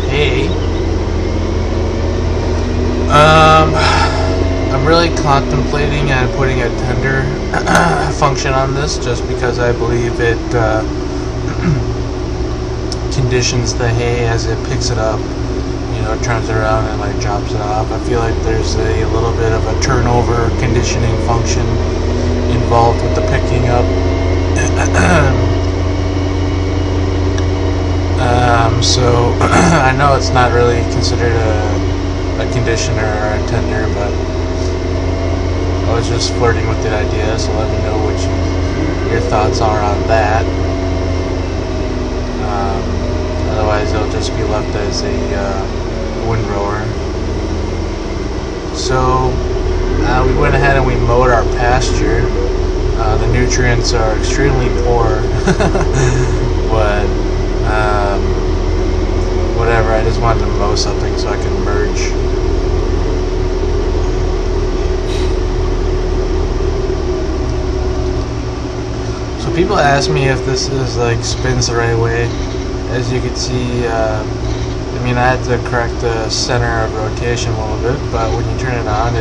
Hey. I'm really contemplating on putting a tender function on this, just because I believe it conditions the hay as it picks it up. You know, it turns it around and like drops it off. I feel like there's a little bit of a turnover conditioning function involved with the picking up. So I know it's not really considered a conditioner or a tender, but I was just flirting with the idea, so let me know what your thoughts are on that. Otherwise it'll just be left as a windrower. So we went ahead and we mowed our pasture. The nutrients are extremely poor, but whatever, I just wanted to mow something so I could merge. So people ask me if this is like spins the right way. As you can see, I mean, I had to correct the center of rotation a little bit, but when you turn it on,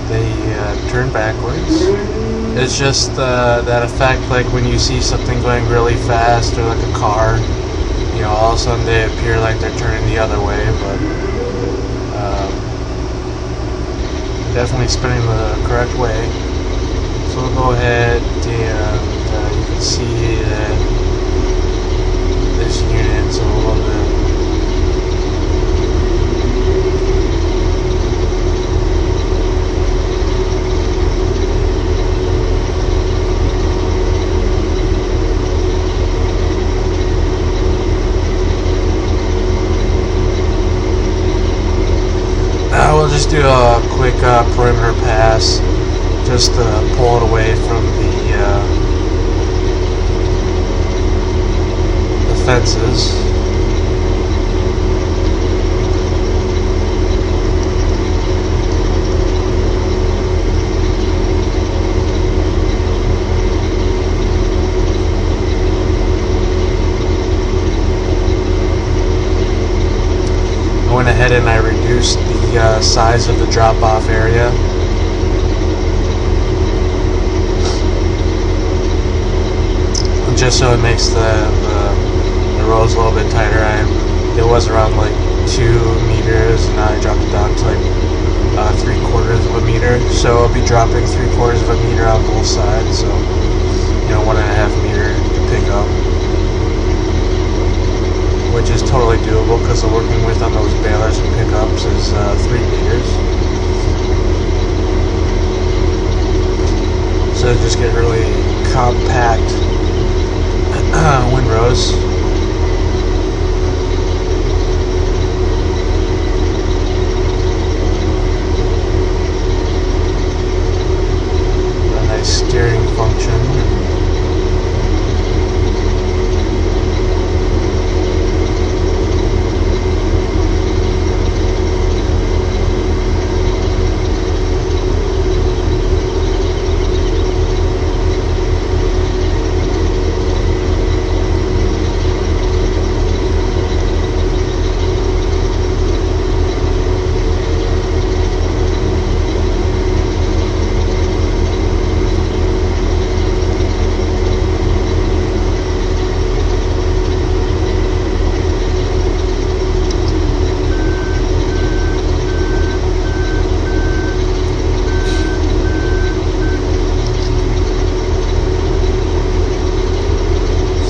they turn backwards. It's just that effect, like when you see something going really fast, or like a car, you know, all of a sudden they appear like they're turning the other way, but definitely spinning the correct way. So we'll go ahead and you can see that this unit's a little bit. We'll just do a quick perimeter pass, just to pull it away from the fences. I went ahead and I reduced the size of the drop-off area. Just so it makes the rows a little bit tighter. It was around like 2 meters, and now I dropped it down to like 3/4 of a meter. So I'll be dropping 3/4 of a meter on both sides. So, you know, 1.5 meter to pick up, which is totally doable because the working width on those balers and pickups is 3 meters. So just get really compact windrows. A nice steering function.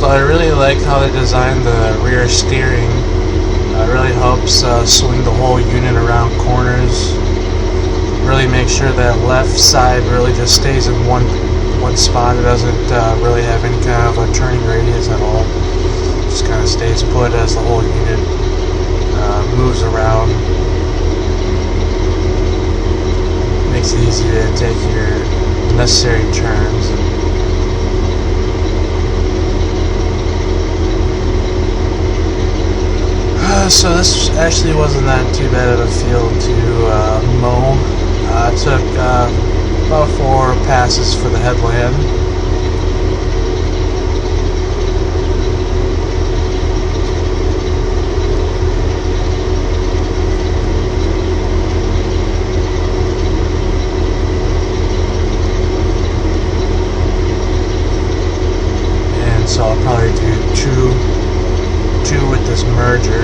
I really like how they designed the rear steering. It really helps swing the whole unit around corners. Really make sure that left side really just stays in one spot. It doesn't really have any kind of a turning radius at all. Just kind of stays put as the whole unit moves around. Makes it easy to take your necessary turns. So this actually wasn't that too bad of a field to mow. It took about 4 passes for the headland. merger.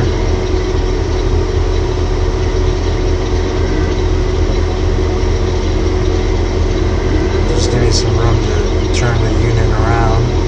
Just give me some room to turn the unit around.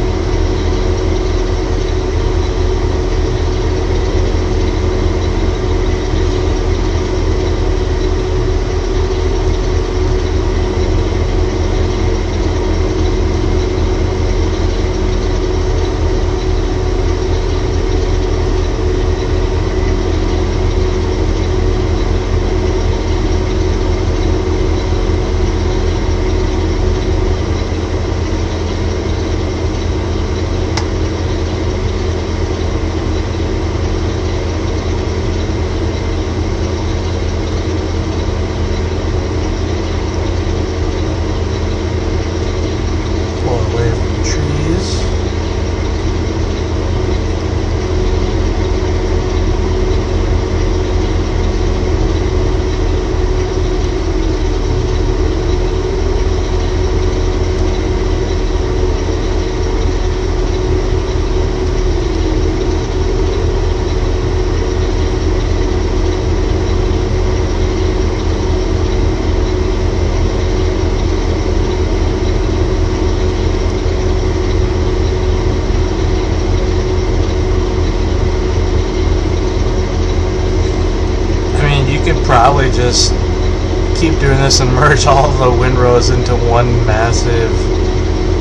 Probably just keep doing this and merge all the windrows into one massive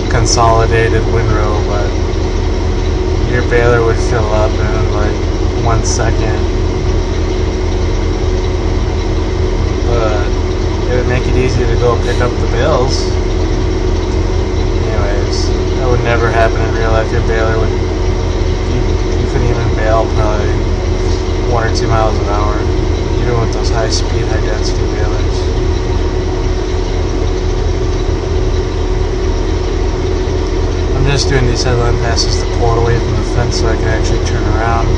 consolidated windrow, but your baler would fill up in like 1 second. But it would make it easy to go pick up the bales. Anyways, that would never happen in real life. Your baler would, you couldn't even bale probably 1 or 2 miles an hour. Even with those high speed, high density balers. I'm just doing these headline passes to pull it away from the fence so I can actually turn around.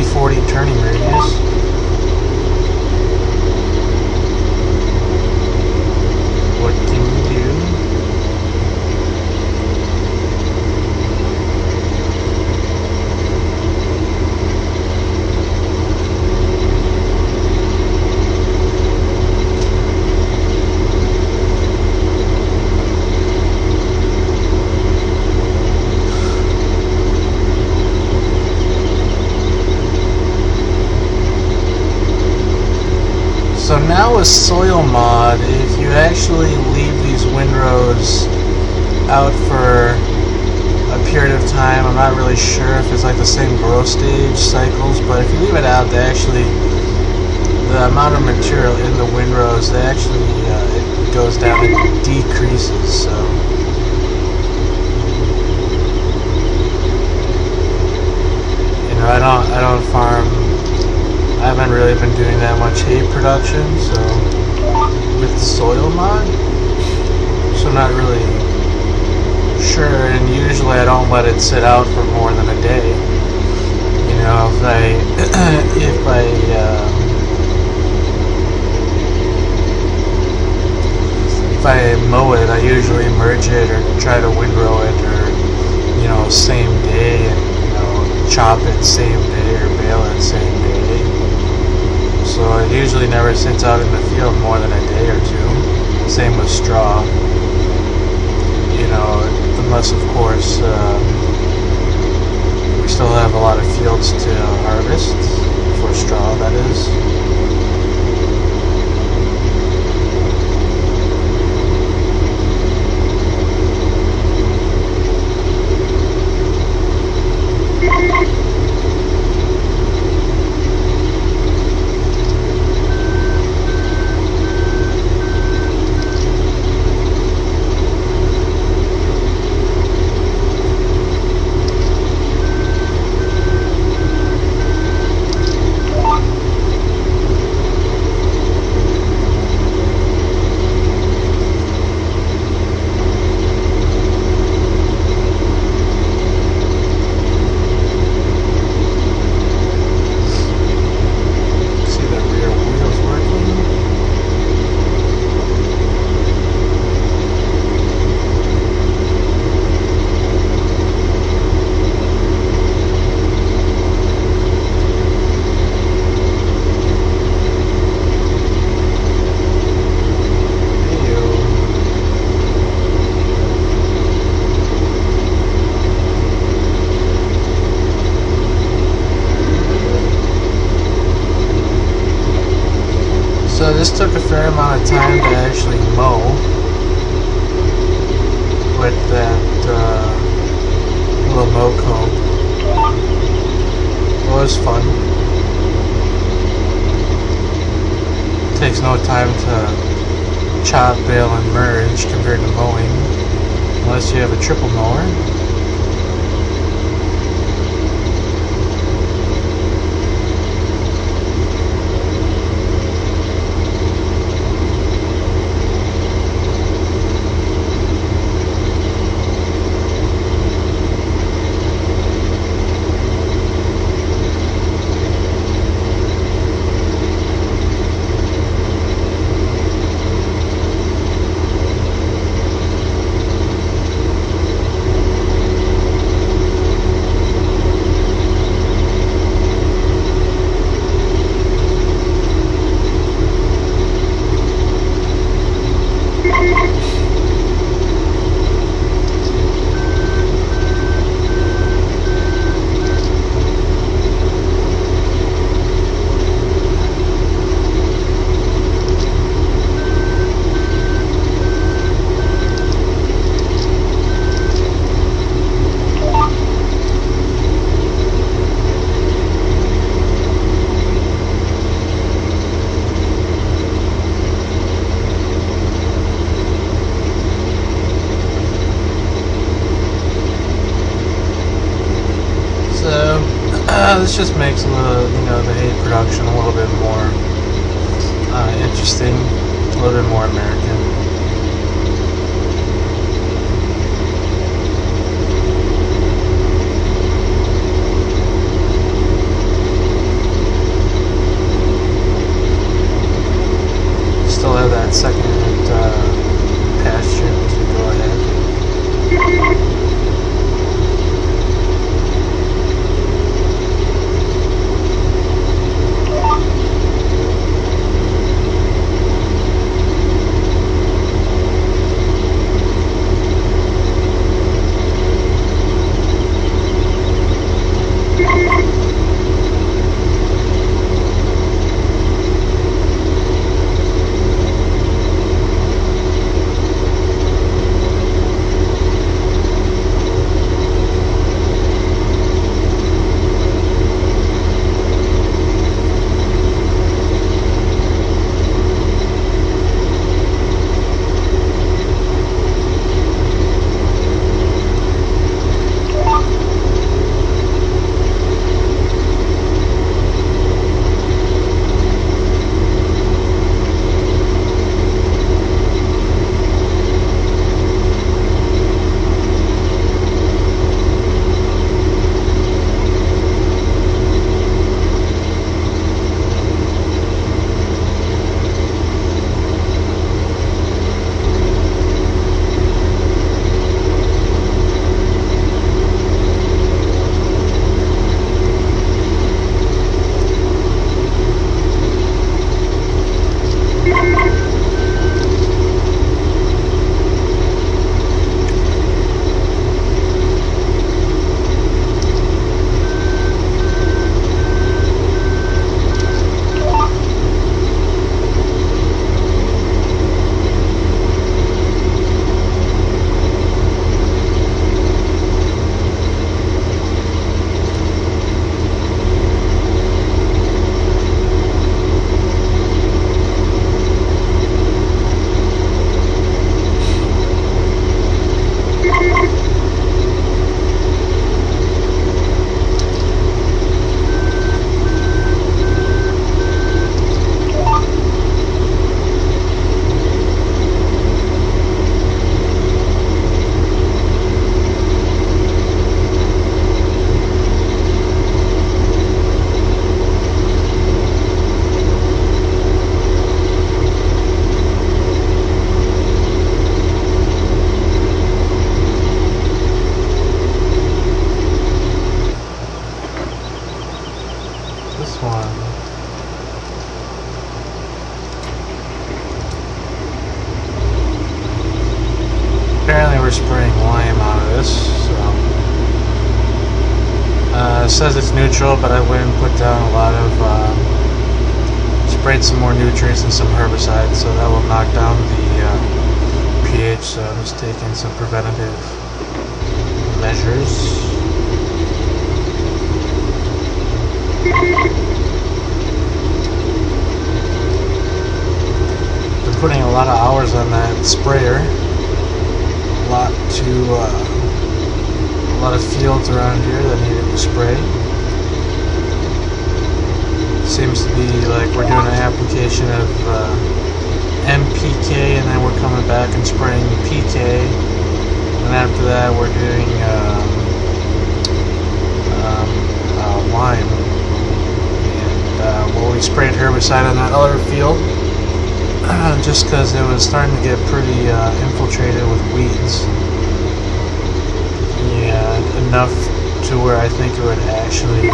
30-40 turning radius. What can you do? So now with soil mod, if you actually leave these windrows out for a period of time, I'm not really sure if it's like the same growth stage cycles, but if you leave it out, they actually, the amount of material in the windrows, they actually, it goes down, it decreases, so. You know, I don't farm, I haven't really been doing that much hay production, so with soil mod, so I'm not really sure, and usually I don't let it sit out for more than a day. You know, if I mow it, I usually merge it or try to windrow it, or, you know, same day, and, you know, chop it same day or bale it same day. So it usually never sits out in the field more than a day or two. Same with straw. You know, unless of course we still have a lot of fields to harvest for straw, that is. So this took a fair amount of time to actually mow with that little mow comb. It was fun. It takes no time to chop, bale, and merge compared to mowing, unless you have a triple mower. This just makes the hay production a little bit more interesting, a little bit more American. we're spraying lime out of this. So it says it's neutral, but I went and put down a lot of sprayed some more nutrients and some herbicides, so that will knock down the pH. So I'm just taking some preventative measures. Been putting a lot of hours on that sprayer. A lot of fields around here that need to be sprayed. Seems to be like we're doing an application of MPK, and then we're coming back and spraying PK, and after that we're doing lime. And well, we sprayed herbicide on that other field just because it was starting to get pretty infiltrated with weeds. Yeah, enough to where I think it would actually